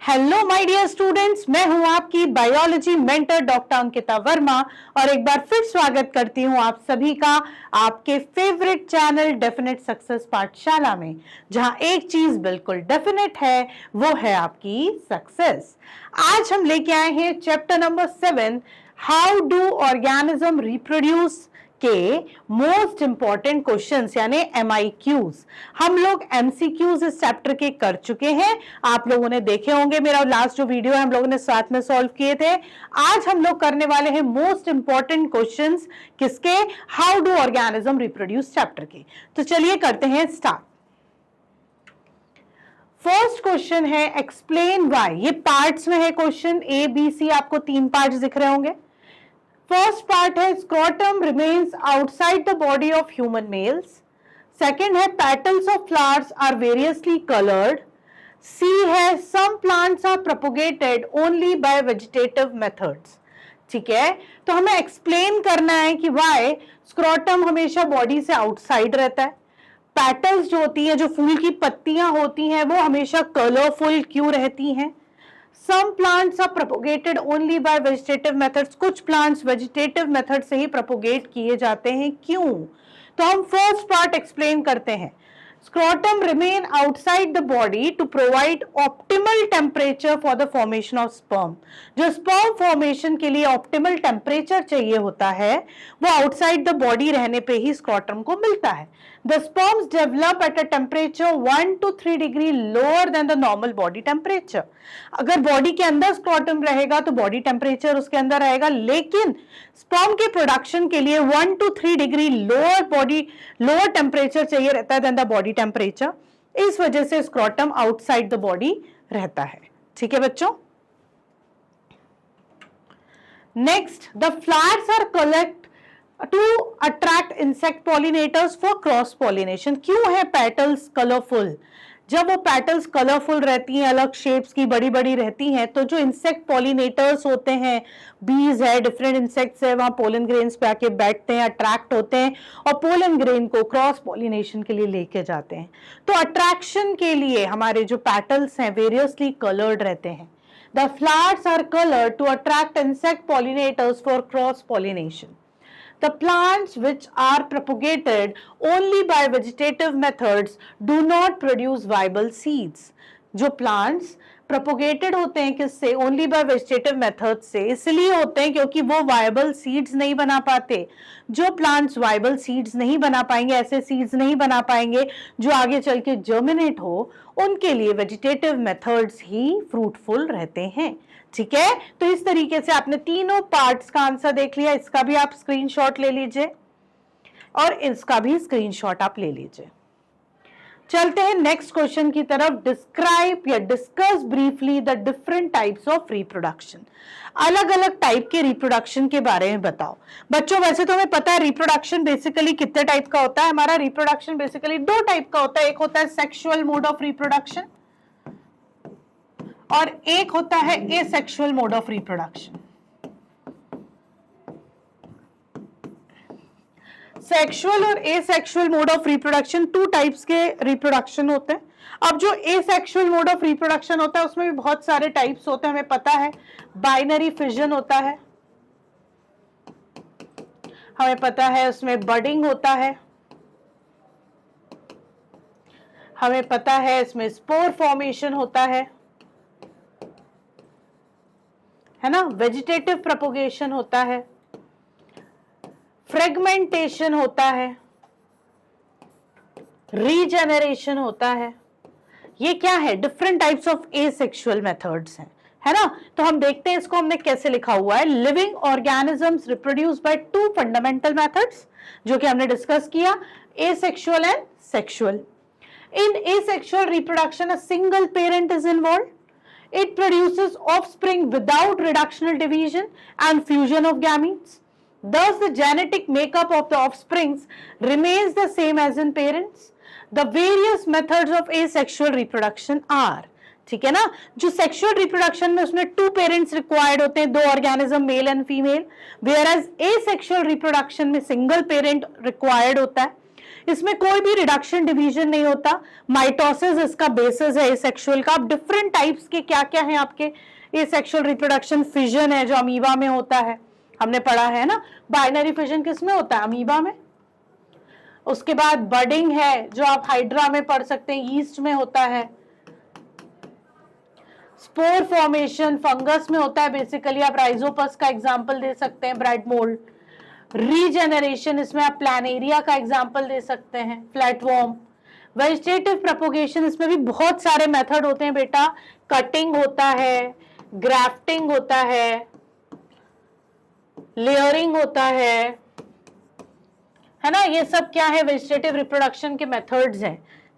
Hello my dear students, मैं हूं आपकी biology mentor doctor Ankita Verma और एक बार फिर स्वागत करती हूं आप सभी का आपके फेवरेट चैनल डेफिनेट सक्सेस पाठशाला में, जहां एक चीज बिल्कुल डेफिनेट है, वो है आपकी सक्सेस। आज हम लेके आए हैं chapter number 7, how do organism reproduce के मोस्ट इंपॉर्टेंट क्वेश्चंस यानी MIQs। हम लोग MCQs इस चैप्टर के कर चुके हैं, आप लोगों ने देखे होंगे। मेरा लास्ट जो वीडियो है हम लोगों ने साथ में सॉल्व किए थे। आज हम लोग करने वाले हैं मोस्ट इंपॉर्टेंट क्वेश्चंस किसके, how do organism reproduce chapter के। तो चलिए करते हैं स्टार्ट। फर्स्ट क्वेश्चन है एक्सप्लेन व्हाई। ये पार्ट्स में है क्वेश्चन, ABC आपको 3 पार्ट्स दिख रहे होंगे। फर्स्ट पार्ट है scrotum remains outside the body of human males. Second है petals of flowers are variously coloured. C है some plants are propagated only by vegetative methods. ठीक है, तो हमें एक्सप्लेन करना है कि व्हाई स्क्रोटम हमेशा बॉडी से आउटसाइड रहता है, पेटल्स जो होती हैं, जो फूल की पत्तियां होती हैं, वो हमेशा कलरफुल क्यों रहती हैं। Some plants are propagated only by vegetative methods। कुछ प्लांट्स वेजिटेटिव मेथड से ही प्रोपोगेट किए जाते हैं, क्यों। तो हम फर्स्ट पार्ट एक्सप्लेन करते हैं। Scrotum remain outside the body to provide optimal temperature for the formation of sperm. जो स्पर्म फॉर्मेशन के लिए ऑप्टिमल टेम्परेचर चाहिए होता है, वो आउटसाइड द बॉडी रहने पे ही स्क्रोटम को मिलता है। The sperms develop at a temperature 1 to 3 degree lower than the normal body temperature। अगर बॉडी के अंदर स्क्रोटम रहेगा तो बॉडी टेम्परेचर उसके अंदर रहेगा, लेकिन स्पर्म के प्रोडक्शन के लिए 1 to 3 डिग्री लोअर टेम्परेचर चाहिए रहता है देन द बॉडी टेम्परेचर। इस वजह से स्क्रोटम आउटसाइड द बॉडी रहता है। ठीक है बच्चों। Next, the flowers are collect to attract insect pollinators for cross pollination. क्यों है पेटल्स कलरफुल? जब वो पेटल्स कलरफुल रहती हैं, अलग शेप्स की बड़ी बड़ी रहती हैं, तो जो इंसेक्ट पॉलिनेटर्स होते हैं, बीज है, डिफरेंट इंसेक्ट्स है, वहां पोलन ग्रेन्स पे आके बैठते हैं, अट्रैक्ट होते हैं और पोलन ग्रेन को क्रॉस पॉलिनेशन के लिए लेके जाते हैं। तो अट्रैक्शन के लिए हमारे जो पेटल्स हैं वेरियसली कलर्ड रहते हैं। The flowers are coloured to attract insect pollinators for cross pollination. The plants which are propagated only by vegetative methods do not produce viable seeds। जो plants propagated होते हैं किससे, only by vegetative methods से, इसलिए होते हैं क्योंकि वो viable seeds नहीं बना पाते। जो plants viable seeds नहीं बना पाएंगे, ऐसे seeds नहीं बना पाएंगे जो आगे चल के germinate हो, उनके लिए vegetative methods ही fruitful रहते हैं। ठीक है, तो इस तरीके से आपने तीनों पार्ट्स का आंसर देख लिया। इसका भी आप स्क्रीनशॉट ले लीजिए और इसका भी स्क्रीनशॉट आप ले लीजिए। चलते हैं नेक्स्ट क्वेश्चन की तरफ। डिस्क्राइब या discuss briefly the different types of reproduction. अलग अलग टाइप के रिप्रोडक्शन के बारे में बताओ। बच्चों वैसे तो हमें पता है रिप्रोडक्शन बेसिकली कितने टाइप का होता है। हमारा रिप्रोडक्शन बेसिकली 2 टाइप का होता है। एक होता है सेक्सुअल मोड ऑफ रिप्रोडक्शन और एक होता है asexual mode of reproduction. Sexual और asexual mode of reproduction 2 types के रिप्रोडक्शन होते हैं। अब जो एसेक्सुअल मोड ऑफ रिप्रोडक्शन होता है उसमें भी बहुत सारे टाइप्स होते हैं, हमें पता है। बाइनरी फिजन होता है, हमें पता है उसमें बडिंग होता है, हमें पता है इसमें स्पोर फॉर्मेशन होता है ना, वेजिटेटिव प्रोपोगेशन होता है, फ्रेगमेंटेशन होता है, रीजेनरेशन होता है। ये क्या है? Different types of asexual methods हैं, है ना। तो हम देखते हैं इसको हमने कैसे लिखा हुआ है। Living organisms reproduce by 2 fundamental methods, जो कि हमने डिस्कस किया, asexual and sexual. In asexual reproduction a single parent is involved. It produces offspring without reductional division and fusion of gametes. Thus, the genetic makeup of the offsprings remains the same as in parents. The various methods of asexual reproduction are, ठीक है ना, जो sexual reproduction में उसमें 2 parents required होते हैं, 2 organism male and female, whereas asexual reproduction में single parent required होता है। इसमें कोई भी रिडक्शन डिवीजन नहीं होता, माइटोसिस इसका बेसिस है एसेक्सुअल का। अब डिफरेंट टाइप्स के क्या क्या है आपके एसेक्सुअल रिप्रोडक्शन, फिजन है जो अमीबा में होता है, हमने पढ़ा है ना, बाइनरी फिजन किस में होता है, अमीबा में। उसके बाद बडिंग है जो आप हाइड्रा में पढ़ सकते हैं, ईस्ट में होता है। स्पोर फॉर्मेशन फंगस में होता है बेसिकली, आप राइजोपस का एग्जांपल दे सकते हैं, ब्रेड मोल्ड। रीजेनरेशन इसमें आप प्लानेरिया का एग्जांपल दे सकते हैं, फ्लैटवॉर्म। वेजिटेटिव प्रोपोगेशन इसमें भी बहुत सारे मेथड होते हैं बेटा, कटिंग होता है, ग्राफ्टिंग होता है, लेयरिंग होता है ना, ये सब क्या है, वेजिटेटिव रिप्रोडक्शन के मेथड्स हैं।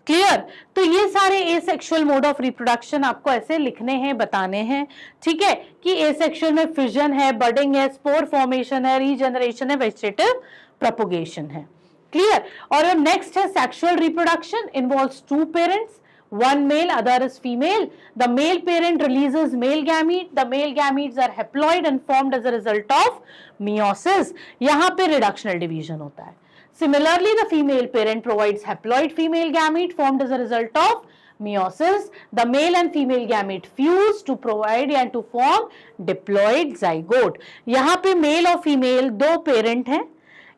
क्लियर? तो ये सारे एसेक्सुअल मोड ऑफ रिप्रोडक्शन आपको ऐसे लिखने हैं, बताने हैं, ठीक है, कि एसेक्सुअल में फिजन है, बडिंग है, स्पोर फॉर्मेशन है, रीजनरेशन है, वेजिटेटिव प्रोपोगेशन है। क्लियर? और नेक्स्ट है sexual reproduction, involves two parents, one male, other is female. The male parent releases male gamete. The male gametes are haploid and formed as a result of meiosis. यहाँ पे reductional division होता है. Similarly, the female parent provides haploid female gamete formed as a result of meiosis. The male and female gamete fuse to provide and to form diploid zygote. यहाँ पे male और female दो parent हैं,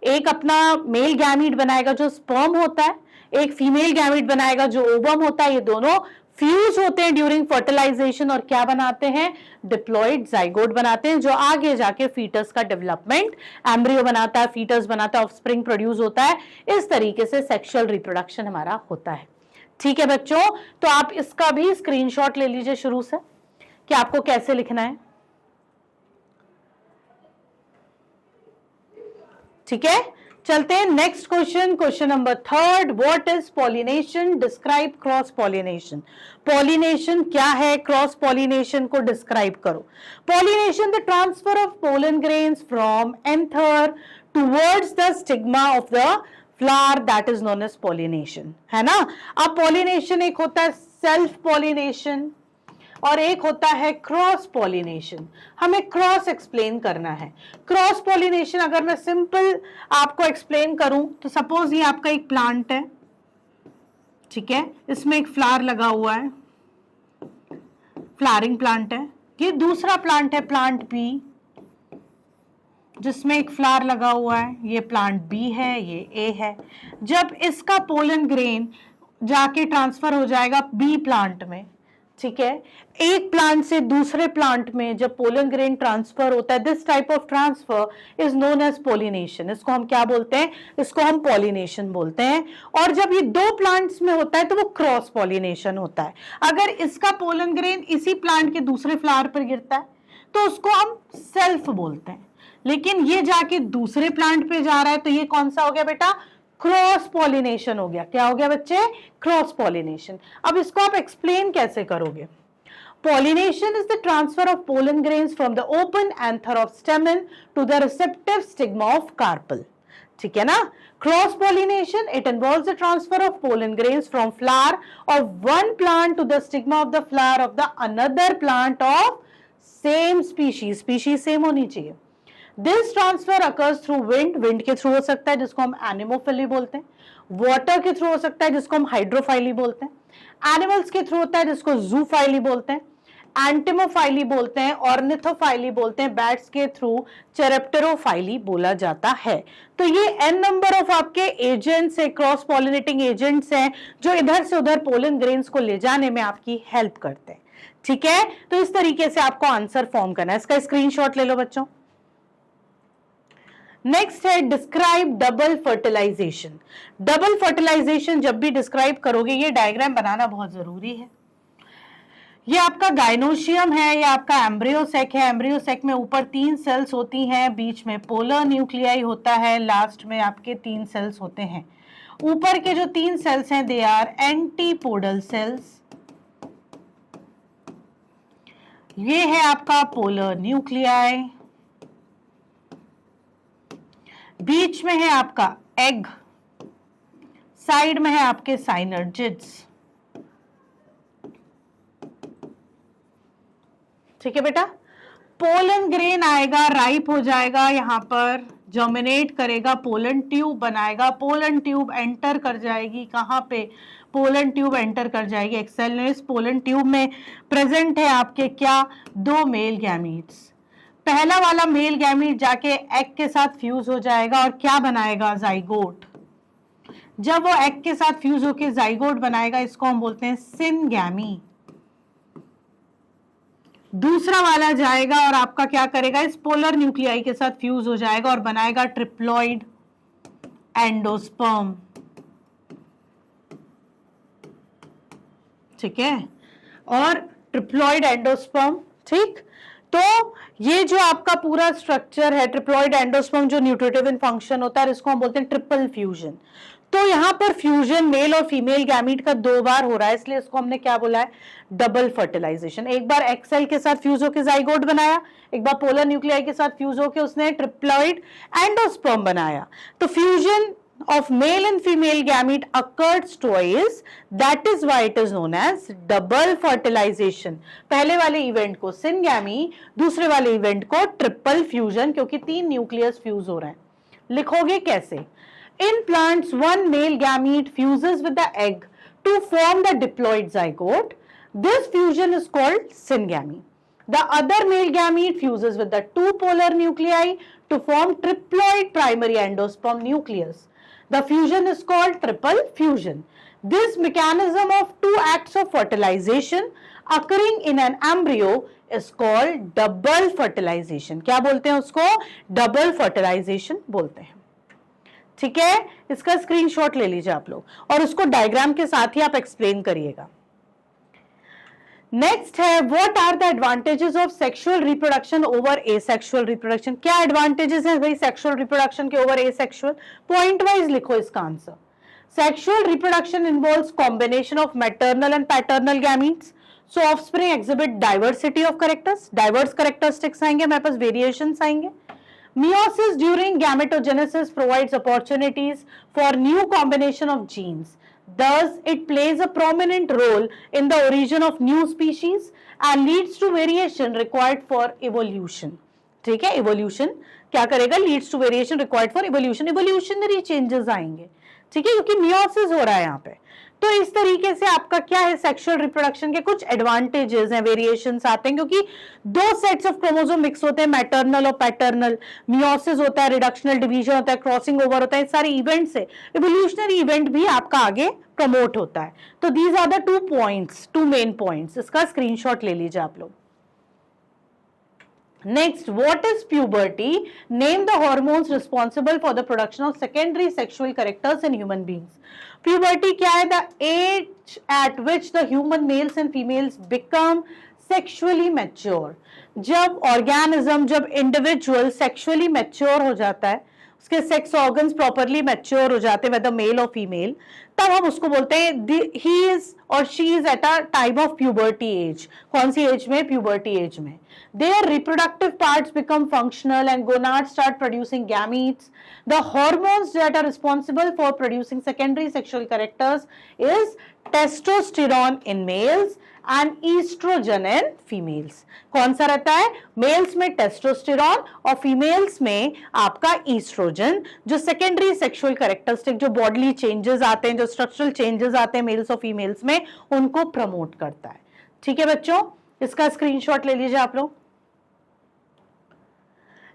एक अपना male gamete बनाएगा जो sperm होता है, एक फीमेल गैमीट बनाएगा जो ओवम होता है, ये दोनों फ्यूज होते हैं ड्यूरिंग फर्टिलाइजेशन और क्या बनाते हैं, डिप्लॉइड जाइगोट बनाते हैं, जो आगे जाके फीटस का डेवलपमेंट, एम्ब्रियो बनाता है, फीटस बनाता है, ऑफस्प्रिंग प्रोड्यूस होता है। इस तरीके से सेक्सुअल रिप्रोडक्शन हमारा होता है। ठीक है बच्चों, तो आप इसका भी स्क्रीनशॉट ले लीजिए शुरू से कि आपको कैसे लिखना है। ठीक है, चलते हैं next question, question number third. What is pollination, describe cross pollination. Pollination क्या है, क्रॉस पॉलिनेशन को डिस्क्राइब करो। Pollination the transfer of pollen grains from anther towards the stigma of the flower, that is known as pollination, है ना। अब pollination एक होता है सेल्फ पॉलिनेशन और एक होता है क्रॉस पॉलिनेशन। हमें क्रॉस एक्सप्लेन करना है। क्रॉस पॉलिनेशन अगर मैं सिंपल आपको एक्सप्लेन करूं तो सपोज ये आपका एक प्लांट है, ठीक है, इसमें एक फ्लावर लगा हुआ है, फ्लावरिंग प्लांट है। ये दूसरा प्लांट है, प्लांट बी, जिसमें एक फ्लावर लगा हुआ है, ये प्लांट बी है, ये ए है। जब इसका पोलन ग्रेन जाके ट्रांसफर हो जाएगा बी प्लांट में, ठीक है, एक प्लांट से दूसरे प्लांट में जब पोलन ग्रेन ट्रांसफर होता है, this type of transfer is known as pollination. इसको हम क्या बोलते हैं, इसको हम पॉलिनेशन बोलते हैं। और जब ये दो प्लांट्स में होता है तो वो क्रॉस पॉलिनेशन होता है। अगर इसका पोलन ग्रेन इसी प्लांट के दूसरे फ्लावर पर गिरता है तो उसको हम सेल्फ बोलते हैं, लेकिन ये जाके दूसरे प्लांट पे जा रहा है तो ये कौन सा हो गया बेटा, क्रॉस पॉलिनेशन हो गया। क्या हो गया बच्चे, क्रॉस पॉलिनेशन। अब इसको आप एक्सप्लेन कैसे करोगे। Pollination is the transfer of pollen grains from the open anther of stamen to the receptive stigma of carpel, ठीक है ना। Cross pollination it involves the transfer of pollen grains from flower of one plant to the stigma of the flower of the another plant of same species, species same होनी चाहिए। This transfer occurs through wind, wind के through हो सकता है जिसको हम anemophily बोलते हैं, वाटर के थ्रू हो सकता है जिसको हम हाइड्रोफाइली बोलते हैं, एनिमल्स के थ्रू होता है जिसको जूफाइली बोलते हैं, एंटिमोफाइली बोलते हैं, ऑर्निथोफाइली बोलते हैं, बैट्स के थ्रू चेरेप्टेरोफाइली बोला जाता है। तो ये एन नंबर ऑफ आपके एजेंट्स है, क्रॉस पॉलिनेटिंग एजेंट्स हैं जो इधर से उधर पोलन ग्रेन्स को ले जाने में आपकी हेल्प करते हैं। ठीक है, तो इस तरीके से आपको आंसर फॉर्म करना है। इसका स्क्रीनशॉट ले लो बच्चों। नेक्स्ट है describe double fertilization. Double fertilization जब भी डिस्क्राइब करोगे, ये डायग्राम बनाना बहुत जरूरी है। ये आपका गाइनोशियम है, ये आपका एम्ब्रियोसेक है। एम्ब्रियोसेक में ऊपर 3 सेल्स होती हैं, बीच में पोलर न्यूक्लियाई होता है, लास्ट में आपके 3 सेल्स होते हैं। ऊपर के जो 3 सेल्स हैं दे आर एंटीपोडल सेल्स, ये है आपका पोलर न्यूक्लियाई, बीच में है आपका एग, साइड में है आपके साइनर्जिड्स। ठीक है बेटा, पोलन ग्रेन आएगा, राइप हो जाएगा, यहां पर जर्मिनेट करेगा, पोलन ट्यूब बनाएगा, पोलन ट्यूब एंटर कर जाएगी कहां पे, पोलन ट्यूब एंटर कर जाएगी एग सेल में। इस पोलन ट्यूब में प्रेजेंट है आपके क्या, 2 मेल गैमीट्स। पहला वाला मेल गैमीट जाके एग के साथ फ्यूज हो जाएगा और क्या बनाएगा, जाइगोट। जब वो एग के साथ फ्यूज होकर जाइगोट बनाएगा, इसको हम बोलते हैं सिनगैमी। दूसरा वाला जाएगा और आपका क्या करेगा, इस पोलर न्यूक्लियाई के साथ फ्यूज हो जाएगा और बनाएगा ट्रिप्लॉइड एंडोस्पर्म। ठीक है, और ट्रिप्लॉइड एंडोस्पर्म। ठीक, तो ये जो आपका पूरा स्ट्रक्चर है ट्रिप्लॉइड एंडोस्पर्म, जो न्यूट्रिटिव इन फंक्शन होता है, इसको हम बोलते हैं ट्रिपल फ्यूजन। तो यहां पर फ्यूजन मेल और फीमेल गैमीट का 2 बार हो रहा है, इसलिए इसको हमने क्या बोला है, डबल फर्टिलाइजेशन। एक बार एक्स सेल के साथ फ्यूज होकर जाइगोट बनाया, एक बार पोलर न्यूक्लियाई के साथ फ्यूज होकर उसने ट्रिप्लॉइड एंडोस्पर्म बनाया। तो fusion of male and female gamete occurs twice, that is why it is known as double fertilization। पहले वाले इवेंट को सिनगैमी, दूसरे वाले इवेंट को ट्रिपल फ्यूजन, क्योंकि 3 न्यूक्लियस फ्यूज हो रहे हैं। लिखोगे कैसे, in plants one male gamete fuses with the egg to form the diploid zygote, this fusion is called syngamy। The other male gamete fuses with the 2 polar nuclei to form triploid primary endosperm nucleus, the fusion is called triple fusion। This mechanism of 2 acts of fertilization occurring in an embryo is called double fertilization। क्या बोलते हैं उसको, double fertilisation बोलते हैं। ठीक है, इसका screenshot ले लीजिए आप लोग और उसको डायग्राम के साथ ही आप एक्सप्लेन करिएगा। नेक्स्ट है, what are the advantages of sexual reproduction over asexual reproduction. क्या एडवांटेजेस हैं भाई सेक्सुअल रिप्रोडक्शन के ओवर एसेक्सुअल, पॉइंट वाइज लिखो इसका answer. Sexual reproduction involves combination of maternal and paternal gametes, so offspring exhibit diversity of characters, diverse characteristics आएंगे, हमारे पास variations आएंगे। Meiosis during gametogenesis provides opportunities for new combination of genes. Thus, it plays a prominent role in the origin of new species and leads to variation required for evolution. ठीक है, evolution क्या करेगा, leads to variation required for evolution, evolutionary changes आएंगे। ठीक है, क्योंकि meiosis हो रहा है यहाँ पे। तो इस तरीके से आपका क्या है, सेक्सुअल रिप्रोडक्शन के कुछ एडवांटेजेस हैं, वेरिएशंस आते हैं, क्योंकि 2 सेट्स ऑफ क्रोमोसोम मिक्स होते हैं, मैटरनल और पैटर्नल, मियोसिस होता है, रिडक्शनल डिवीजन होता है, क्रॉसिंग ओवर होता है, सारे इवेंट से इवोल्यूशनरी इवेंट भी आपका आगे प्रमोट होता है। तो these are the 2 points, 2 main points, इसका स्क्रीनशॉट ले लीजिए आप लोग। Next, what is puberty? Name the hormones responsible for the production of secondary sexual characters in human beings. Puberty क्या है, the age at which the human males and females become sexually mature। जब organism, जब individual sexually mature हो जाता है, उसके sex organs properly mature हो जाते हैं, वेदर मेल और फीमेल, तब हम उसको बोलते हैं ही इज और she is at a time of puberty as. कौन सी एज में, प्यूबर्टी एज में। Their reproductive parts become functional and gonads start producing gametes। The hormones that are responsible for producing secondary sexual characters is testosterone in males and estrogen in females। कौन सा रहता है, mails में testosterone और females में आपका oestrogen, जो secondary sexual characteristic, जो बॉडीली चेंजेस आते हैं, जो स्ट्रक्चरल चेंजेस आते हैं मेल्स और फीमेल्स में, उनको प्रमोट करता है। ठीक है बच्चों, इसका स्क्रीनशॉट ले लीजिए आप लोग।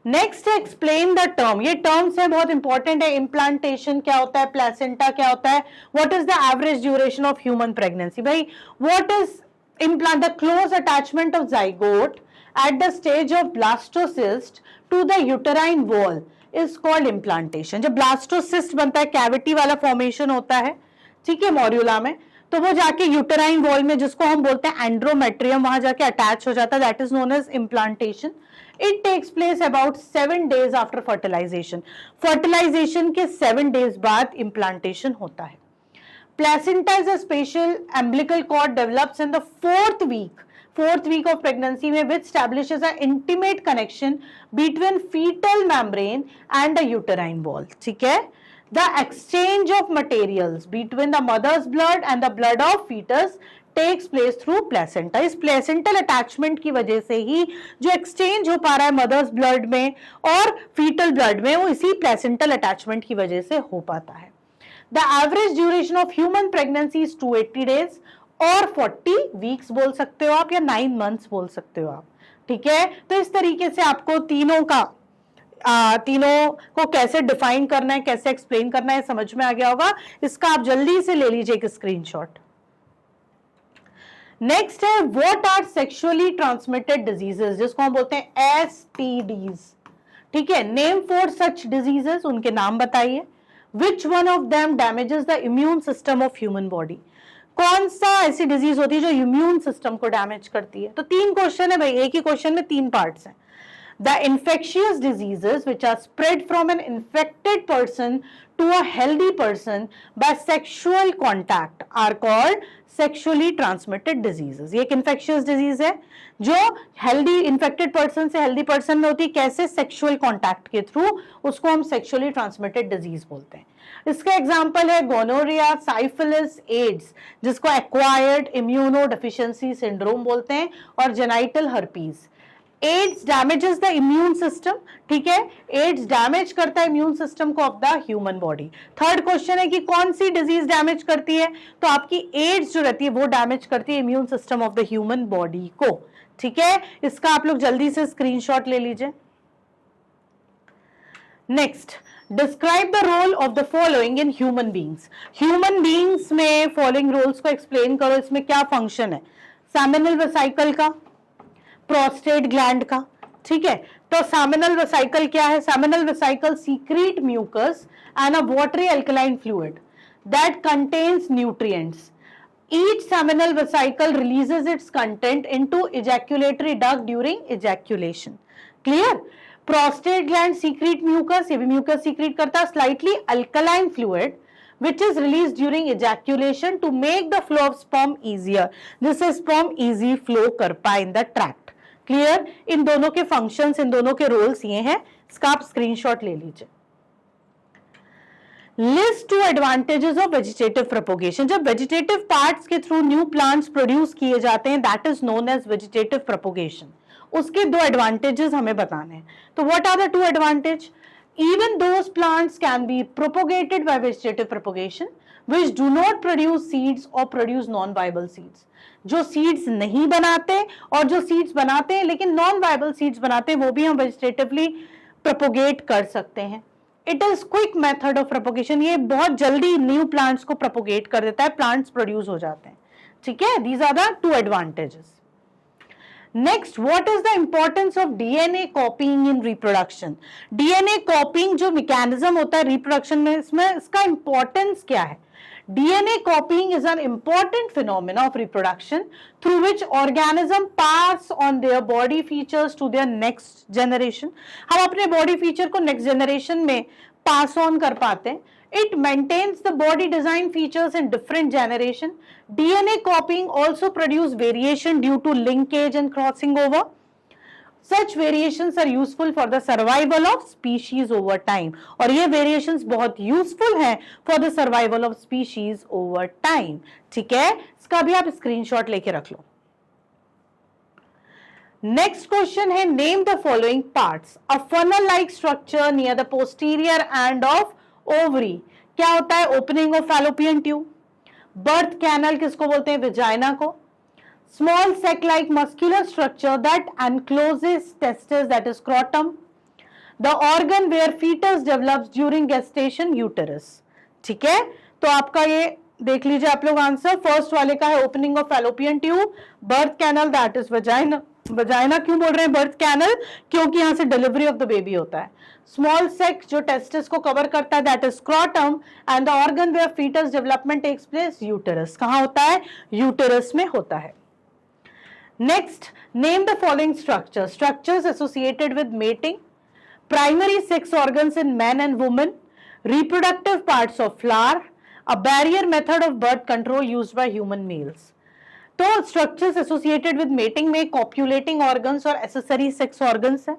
नेक्स्ट एक्सप्लेन द टर्म, ये टर्म्स है बहुत इंपॉर्टेंट है। इम्प्लांटेशन क्या होता है, प्लेसेंटा क्या होता है, what is the average duration of human pregnancy. भाई what is implant, the close attachment of zygote at the stage of blastocyst to the uterine wall is called implantation। जब blastocyst बनता है, कैविटी वाला formation होता है, ठीक है, मॉड्यूला में, तो वो जाके यूटेराइन वॉल में, जिसको हम बोलते हैं एंड्रोमेट्रियम, वहां जाके अटैच हो जाता है, that is known as implantation. It takes place about 7 days after fertilization. Fertilization के 7 days बाद इम्प्लांटेशन होता है। Placenta is a special umbilical cord develops in the 4th week of pregnancy में, which establishes an intimate connection between fetal membrane and the uterine wall। ठीक है, the exchange of materials between the mother's blood and the blood of fetus takes place through placenta. इस placental attachment की वजह से ही जो exchange हो पा रहा है मदर्स ब्लड में और फीटल ब्लड में, वो इसी प्लेसेंटल अटैचमेंट की वजह से हो पाता है। The average duration of human pregnancy is 280 days और 40 वीक्स बोल सकते हो आप, या 9 मंथ्स बोल सकते हो आप। ठीक है, तो इस तरीके से आपको तीनों को कैसे डिफाइन करना है, कैसे एक्सप्लेन करना है, समझ में आ गया होगा। इसका आप जल्दी से ले लीजिए एक स्क्रीनशॉट। नेक्स्ट है what are sexually transmitted diseases, जिसको हम बोलते हैं STDs। ठीक है, नेम 4 सच डिजीजेस, उनके नाम बताइए। Which one of them damages the immune system of human body, कौन सा ऐसी डिजीज होती है जो इम्यून सिस्टम को डैमेज करती है। तो 3 क्वेश्चन है भाई, एक ही क्वेश्चन में 3 पार्ट्स हैं। The infectious diseases which are spread from an infected person to a healthy person by sexual contact are called sexually transmitted diseases। ये एक infectious disease है जो healthy infected person से healthy person में होती है, कैसे? sexual contact के through, उसको हम sexually transmitted disease बोलते हैं। इसका एग्जाम्पल है गोनोरिया, साइफिलिस, एड्स, जिसको एक्वायर्ड इम्यूनोडेफिशिएंसी सिंड्रोम बोलते हैं, और genital herpes. AIDS damages the immune system. ठीक है, एड्स डैमेज करता है इम्यून सिस्टम को of the human body. Third question है कि कौन सी डिजीज डैमेज करती है, तो आपकी एड्स जो रहती है वो डैमेज करती है immune system of the human body को। ठीक है, इसका आप लोग जल्दी से स्क्रीनशॉट ले लीजिए। Next, describe the role of the following in human beings. Human beings में फॉलोइंग रोल्स को एक्सप्लेन करो, इसमें क्या फंक्शन है? सेमिनल वेसिकल का, प्रोस्टेट ग्लैंड का। ठीक है, तो सेमिनल वेसिकल क्या है? Seminal vesicle secrete mucus and a watery alkaline fluid that contains nutrients. Each seminal vesicle releases its content into ejaculatory duct during ejaculation. Clear? Prostate gland secrete mucus, ये भी mucus secrete करता है, slightly alkaline fluid which is released during ejaculation to make the flow of sperm easier. जिससे sperm easy flow कर पाए in the tract. Clear? इन दोनों के functions, इन दोनों के roles ये हैं, इसका आप screenshot ले लीजिए। List 2 advantages of vegetative propagation. जब वेजिटेटिव पार्ट्स के थ्रू न्यू प्लांट्स प्रोड्यूस किए जाते हैं, that is known as vegetative propagation. उसके 2 एडवांटेजेस हमें बताने हैं। तो what are the 2 advantage? Even those plants can be propagated by vegetative propagation which do not produce seeds और प्रोड्यूस नॉन वायबल सीड्स। जो सीड्स नहीं बनाते और जो सीड्स बनाते हैं लेकिन नॉन वायबल सीड्स बनाते हैं, वो भी हम वेजिटेटिवली प्रोपोगेट कर सकते हैं। It is quick method of propagation. ये बहुत जल्दी न्यू प्लांट्स को प्रोपोगेट कर देता है, प्लांट्स प्रोड्यूस हो जाते हैं। ठीक है, these are the 2 advantages. Next, what is the importance of DNA copying in reproduction. DNA copying जो मैकेनिज्म होता है रिप्रोडक्शन में, इसमें इसका इंपॉर्टेंस क्या है? DNA copying is an important phenomena of reproduction through which organism pass on their body features to their next generation. हम अपने body feature को next generation में pass on कर पाते हैं। It maintains the body design features in different generation. DNA copying also produce variation due to linkage and crossing over. Such variations are useful for the survival of species over time. और ये variations बहुत useful हैं for the survival of species over time. ठीक है, इसका भी आप screenshot लेके रख लो। नेक्स्ट क्वेश्चन है, name the following parts. A funnel like structure near the posterior end of ovary क्या होता है? Opening of fallopian tube. Birth canal किसको बोलते हैं? वेजाइना को। Small sac-like muscular structure that encloses testes, that is scrotum. The organ where fetus develops during gestation, uterus. ठीक है, तो आपका ये देख लीजिए आप लोग आंसर। फर्स्ट वाले का है opening of fallopian tube, birth canal that is vagina. Vagina क्यों बोल रहे हैं बर्थ कैनल? क्योंकि यहाँ से डिलीवरी ऑफ द बेबी होता है। स्मॉल सेक जो टेस्टिस को कवर करता है that is scrotum, and the organ where foetus development takes place, uterus. कहाँ होता है? यूटेरस में होता है। Next, name the following structures. Structures associated with mating, primary sex organs in men and women, reproductive parts of flower, a barrier method of birth control used by human males. तो structures associated with mating में copulating organs और accessory sex organs है।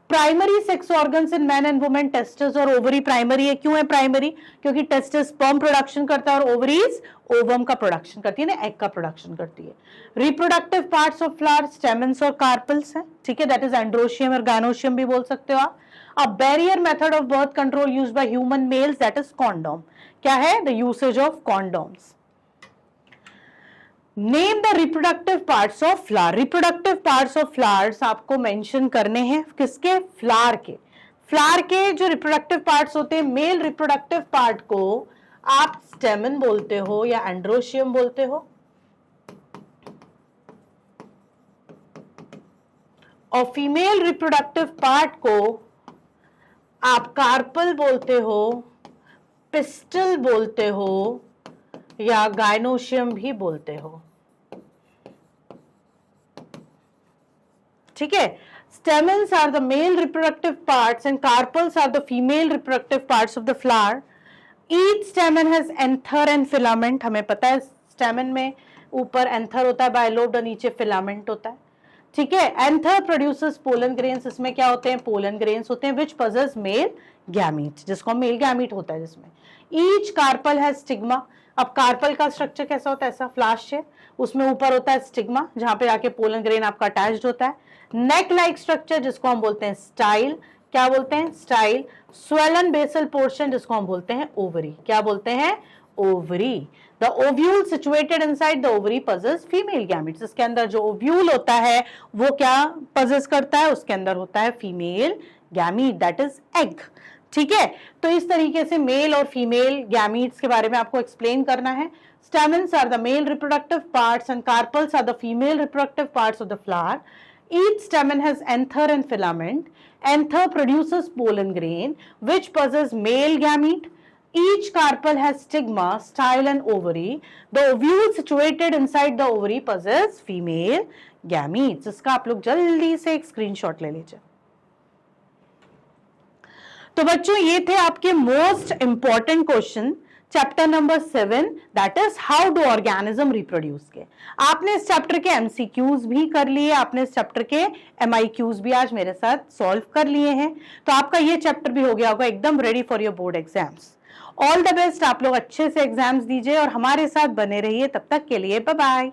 Primary sex organs in man and women, testis और ovary primary है। क्यों है primary? क्योंकि testis sperm production करता है और ओवरीज ओवम का प्रोडक्शन करती है ना, एग का प्रोडक्शन करती है। Reproductive parts of flower stamens और कार्पल्स है, ठीक है, दैट इज एंड्रोशियम और गायनोशियम भी बोल सकते हो आप। A barrier method of birth control used by human mails, that is condom. क्या है? The usage of condoms. Name the reproductive parts of flower. Reproductive parts of flowers आपको mention करने हैं, किसके? फ्लावर के। फ्लावर के जो रिप्रोडक्टिव पार्ट्स होते हैं, मेल रिप्रोडक्टिव पार्ट को आप स्टेमन बोलते हो या एंड्रोशियम बोलते हो, और फीमेल रिप्रोडक्टिव पार्ट को आप कार्पल बोलते हो, पिस्टल बोलते हो या गायनोशियम भी बोलते हो, ठीक है। Stamens are the male reproductive parts and carpels are the female reproductive parts of the flower. Each stamen has anther and filament. हमें पता है stamen में ऊपर anther होता है बायलोब्ड और नीचे filament होता है, ठीक है। Anther produces pollen grains, इसमें क्या होते हैं? pollen grains होते हैं, which possess male gamete, जिसको हम male gamete होता है जिसमें। Each carpel has stigma. अब कार्पल का स्ट्रक्चर कैसा होता है? ऐसा फ्लाश शेप, उसमें ऊपर होता है स्टिग्मा जहां पे आके पोलन ग्रेन आपका अटैच्ड होता है। नेक लाइक स्ट्रक्चर जिसको हम बोलते हैं स्टाइल, क्या बोलते हैं? स्टाइल। स्वेलन बेसल पोर्शन जिसको हम बोलते हैं ओवरी, क्या बोलते हैं? Ovary. The ovule situated inside the ovary possess female gametes, इसके अंदर जो ओव्यूल होता है वो क्या पजेस करता है? उसके अंदर होता है female gamete, that is egg, ठीक है। तो इस तरीके से मेल और फीमेल गैमीट्स के बारे में आपको एक्सप्लेन करना है। Stamens are the male reproductive parts and carpels are the female reproductive parts of the flower. Each stamen has anther and filament. Anther produces pollen grain which possess male gamete. Each carpel has stigma, style and ovary. The ovule situated inside the ovary possess female gametes. इसका आप लोग जल्दी से एक screenshot ले लीजिए। तो बच्चों ये थे आपके most important question chapter number 7, that is how do organism reproduce के। आपने इस चैप्टर के एमसीक्यूज भी कर लिए, आपने इस चैप्टर के एमआईक्यूज भी आज मेरे साथ सॉल्व कर लिए हैं, तो आपका ये चैप्टर भी हो गया होगा एकदम ready for your board exams. All the best, आप लोग अच्छे से एग्जाम्स दीजिए और हमारे साथ बने रहिए। तब तक के लिए बाय बाय।